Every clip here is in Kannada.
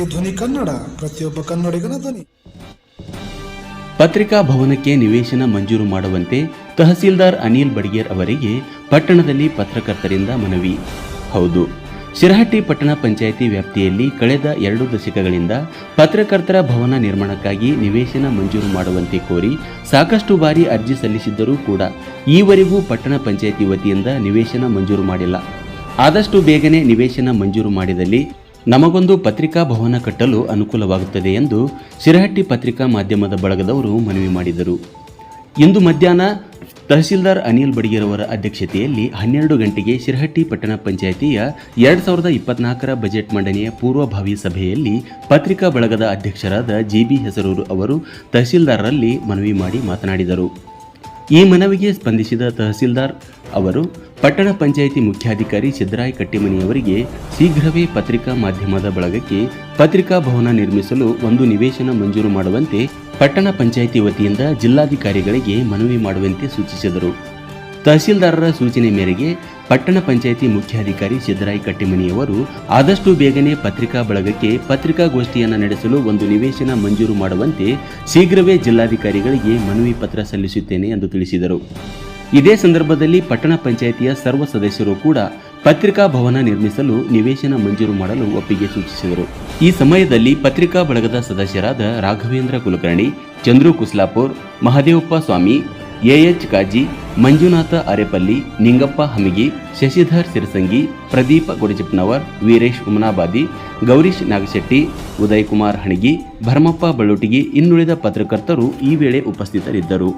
ಇದು ಧ್ವನಿ ಕನ್ನಡ, ಪ್ರತಿಯೊಬ್ಬ ಕನ್ನಡಿಗನ ಧ್ವನಿ. ಪತ್ರಿಕಾ ಭವನಕ್ಕೆ ನಿವೇಶನ ಮಂಜೂರು ಮಾಡುವಂತೆ ತಹಸೀಲ್ದಾರ್ ಅನಿಲ್ ಬಡಿಗೇರ್ ಅವರಿಗೆ ಪಟ್ಟಣದಲ್ಲಿ ಪತ್ರಕರ್ತರಿಂದ ಮನವಿ. ಹೌದು, ಶಿರಹಟ್ಟಿ ಪಟ್ಟಣ ಪಂಚಾಯಿತಿ ವ್ಯಾಪ್ತಿಯಲ್ಲಿ ಕಳೆದ 2 ದಶಕಗಳಿಂದ ಪತ್ರಕರ್ತರ ಭವನ ನಿರ್ಮಾಣಕ್ಕಾಗಿ ನಿವೇಶನ ಮಂಜೂರು ಮಾಡುವಂತೆ ಕೋರಿ ಸಾಕಷ್ಟು ಬಾರಿ ಅರ್ಜಿ ಸಲ್ಲಿಸಿದ್ದರೂ ಕೂಡ ಈವರೆಗೂ ಪಟ್ಟಣ ಪಂಚಾಯಿತಿ ವತಿಯಿಂದ ನಿವೇಶನ ಮಂಜೂರು ಮಾಡಿಲ್ಲ. ಆದಷ್ಟು ಬೇಗನೆ ನಿವೇಶನ ಮಂಜೂರು ಮಾಡಿದಲ್ಲಿ ನಮಗೊಂದು ಪತ್ರಿಕಾ ಭವನ ಕಟ್ಟಲು ಅನುಕೂಲವಾಗುತ್ತದೆ ಎಂದು ಶಿರಹಟ್ಟಿ ಪತ್ರಿಕಾ ಮಾಧ್ಯಮದ ಬಳಗದವರು ಮನವಿ ಮಾಡಿದರು. ಇಂದು ಮಧ್ಯಾಹ್ನ ತಹಸೀಲ್ದಾರ್ ಅನಿಲ್ ಬಡಿಗೇರ್ ಅವರ ಅಧ್ಯಕ್ಷತೆಯಲ್ಲಿ 12 ಗಂಟೆಗೆ ಶಿರಹಟ್ಟಿ ಪಟ್ಟಣ ಪಂಚಾಯಿತಿಯ 2024ರ ಬಜೆಟ್ ಮಂಡನೆಯ ಪೂರ್ವಭಾವಿ ಸಭೆಯಲ್ಲಿ ಪತ್ರಿಕಾ ಬಳಗದ ಅಧ್ಯಕ್ಷರಾದ ಜಿಬಿ ಹೆಸರೂರು ಅವರು ತಹಸೀಲ್ದಾರರಲ್ಲಿ ಮನವಿ ಮಾಡಿ ಮಾತನಾಡಿದರು. ಈ ಮನವಿಗೆ ಸ್ಪಂದಿಸಿದ ತಹಸೀಲ್ದಾರ್ ಅವರು ಪಟ್ಟಣ ಪಂಚಾಯಿತಿ ಮುಖ್ಯಾಧಿಕಾರಿ ಸಿದ್ದರಾಯ ಕಟ್ಟಿಮನಿಯವರಿಗೆ ಶೀಘ್ರವೇ ಪತ್ರಿಕಾ ಮಾಧ್ಯಮದ ಬಳಗಕ್ಕೆ ಪತ್ರಿಕಾ ಭವನ ನಿರ್ಮಿಸಲು ಒಂದು ನಿವೇಶನ ಮಂಜೂರು ಮಾಡುವಂತೆ ಪಟ್ಟಣ ಪಂಚಾಯಿತಿ ವತಿಯಿಂದ ಜಿಲ್ಲಾಧಿಕಾರಿಗಳಿಗೆ ಮನವಿ ಮಾಡುವಂತೆ ಸೂಚಿಸಿದರು. ತಹಸೀಲ್ದಾರರ ಸೂಚನೆ ಮೇರೆಗೆ ಪಟ್ಟಣ ಪಂಚಾಯಿತಿ ಮುಖ್ಯಾಧಿಕಾರಿ ಸಿದ್ದರಾಯ ಕಟ್ಟಿಮನಿಯವರು ಆದಷ್ಟು ಬೇಗನೆ ಪತ್ರಿಕಾ ಬಳಗಕ್ಕೆ ಪತ್ರಿಕಾಗೋಷ್ಠಿಯನ್ನು ನಡೆಸಲು ಒಂದು ನಿವೇಶನ ಮಂಜೂರು ಮಾಡುವಂತೆ ಶೀಘ್ರವೇ ಜಿಲ್ಲಾಧಿಕಾರಿಗಳಿಗೆ ಮನವಿ ಪತ್ರ ಸಲ್ಲಿಸುತ್ತೇನೆ ಎಂದು ತಿಳಿಸಿದರು. ಇದೇ ಸಂದರ್ಭದಲ್ಲಿ ಪಟ್ಟಣ ಪಂಚಾಯಿತಿಯ ಸರ್ವ ಸದಸ್ಯರು ಕೂಡ ಪತ್ರಿಕಾ ಭವನ ನಿರ್ಮಿಸಲು ನಿವೇಶನ ಮಂಜೂರು ಮಾಡಲು ಒಪ್ಪಿಗೆ ಸೂಚಿಸಿದರು. ಈ ಸಮಯದಲ್ಲಿ ಪತ್ರಿಕಾ ಬಳಗದ ಸದಸ್ಯರಾದ ರಾಘವೇಂದ್ರ ಕುಲಕರ್ಣಿ, ಚಂದ್ರು ಕುಸ್ಲಾಪುರ್, ಮಹದೇವಪ್ಪ ಸ್ವಾಮಿ, ಎಎಚ್ ಕಾಜಿ, ಮಂಜುನಾಥ ಅರೆಪಲ್ಲಿ, ನಿಂಗಪ್ಪ ಹಮಿಗಿ, ಶಶಿಧರ್ ಸಿರಸಂಗಿ, ಪ್ರದೀಪ ಗುಡಜಿಪ್ನವರ್, ವೀರೇಶ್ ಉಮನಾಬಾದಿ, ಗೌರೀಶ್ ನಾಗಶೆಟ್ಟಿ, ಉದಯ್ ಕುಮಾರ್ ಹಣಗಿ, ಭರಮಪ್ಪ ಬಳ್ಳೋಟಿಗಿ ಇನ್ನುಳಿದ ಪತ್ರಕರ್ತರು ಈ ವೇಳೆ ಉಪಸ್ಥಿತರಿದ್ದರು.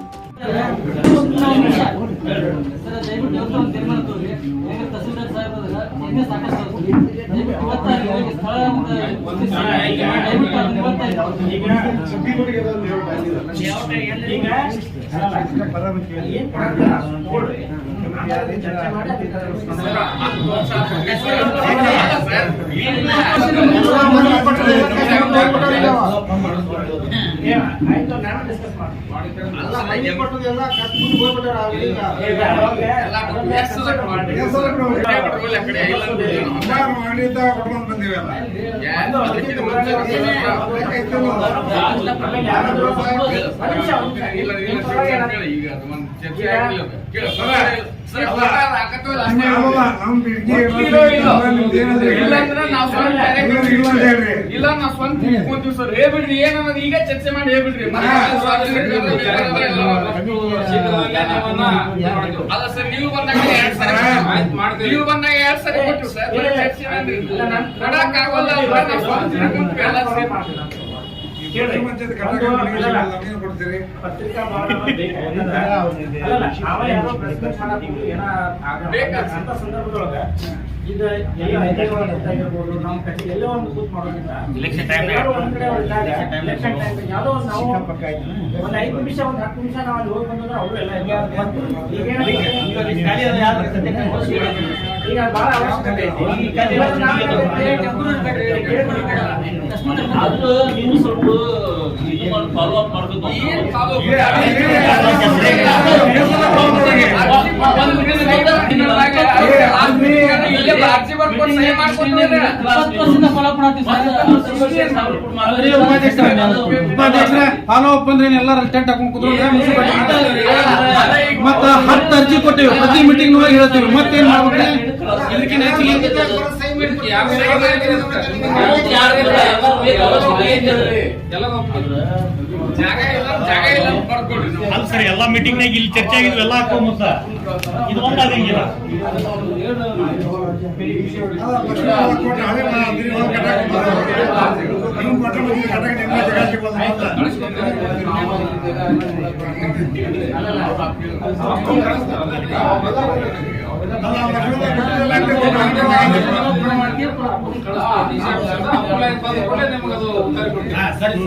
ಇಲ್ಲ ನಾವು ಸ್ವಂತ ಇಟ್ಕೊಂತೀವಿ ಸರ್. ಹೇಳ್ಬಿಡ್ರಿ ಏನನ್ನೋದು ಈಗ ಚರ್ಚೆ ಮಾಡಿ ಹೇಳ್ಬಿಡ್ರಿ. ಅಲ್ಲ ಸರ್, ನೀವು ಬಂದಾಗ 2 ಸರಿ ಕೊಟ್ಟು ಸರ್ ನಡಕ್ಕಾಗಲ್ಲ. ಪತ್ರಿಕಾ ಸಂದರ್ಭದೊಳಗ ಈಗ ಆಗಿರ್ಬೋದು, ನಮ್ಮ ಕಟ್ಟಿ ಎಲ್ಲೋ ಒಂದು ಕೂತ್ ಮಾಡೋದ್ರಿಂದ ಯಾವುದೋ ನಾವು ಒಂದು 5 ನಿಮಿಷ 10 ನಿಮಿಷ ನಾವು ಅಲ್ಲಿ ಹೋಗಿ ಬಂದ್ರೆ ಅವರು ಎಲ್ಲ ಈಗ ಬಹಳ ಅವಶ್ಯಕತೆ ಐತಿ. ಅದು ನೀವು ಸ್ವಲ್ಪ ಫಾಲೋ ಅಪ್ ಮಾಡಬೇಕು. ಫಾಲೋ ಅಪ್ ಅಂದ್ರೆ ಎಲ್ಲಾರು ಟೆಂಟ್ ಹಾಕೊಂಡು ಕೂತ್ಕೊಂಡ್ರೆ ಮತ್ತ 10 ಅರ್ಜಿ ಕೊಟ್ಟಿವಿ. ಪ್ರತಿ ಮೀಟಿಂಗ್ ಹೋಗಿ ಹೇಳ್ತೀವಿ. ಮತ್ತೇನ್ ಮಾಡ್ಬೇಕು? ಸರಿ, ಎಲ್ಲಾ ಮೀಟಿಂಗ್ ನಾಗ ಇಲ್ಲಿ ಚರ್ಚೆ ಆಗಿದ್ವಿ, ಎಲ್ಲ ಹಾಕೋ ಮುದ್ದ ಇದು ಒಂದಾಗಂಗಿಲ್ಲ. ಸರಿ.